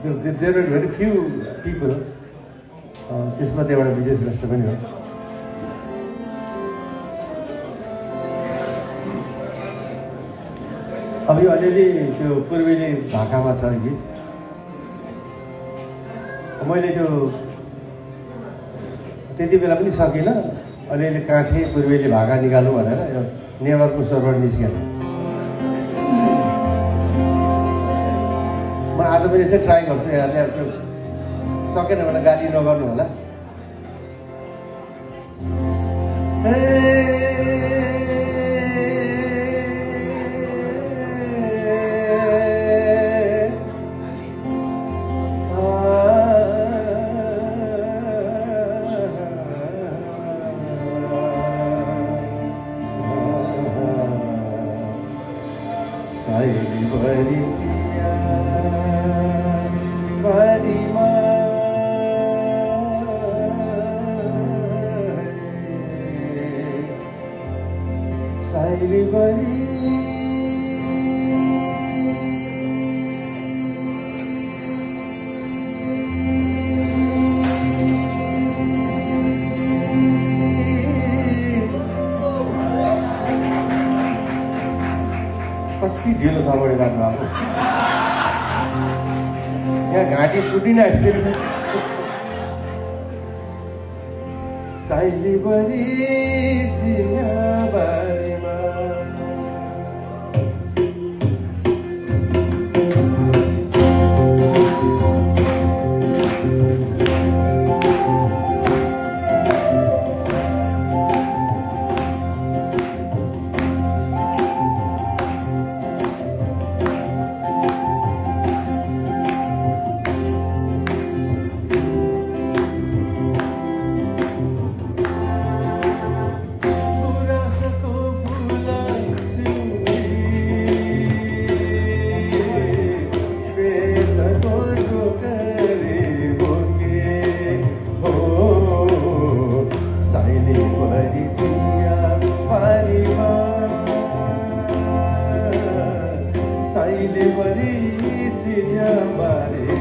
There are very few people त्यसमध्ये एउटा विशेष श्रेष्ठ पनि हो। अब यो अलिअलि त्यो पूर्वेली भाकामा छ कि मैले त्यो त्यति बेला पनि सकिनँ, अलिअलि काठे पूर्वेली भाका निकालौँ भनेर यो नेभरको स्वरबाट निस्केन। म आज पनि यसै ट्राई गर्छु, यहाँले अब त्यो सकेन भने गाली नगर्नु होला। कति ढिलो थपडी बाट्नु भएको यहाँ घाँटी छुटिन आइसक्यो। साइलीभरि चियाबारीमा साइलीभरि चियाबारी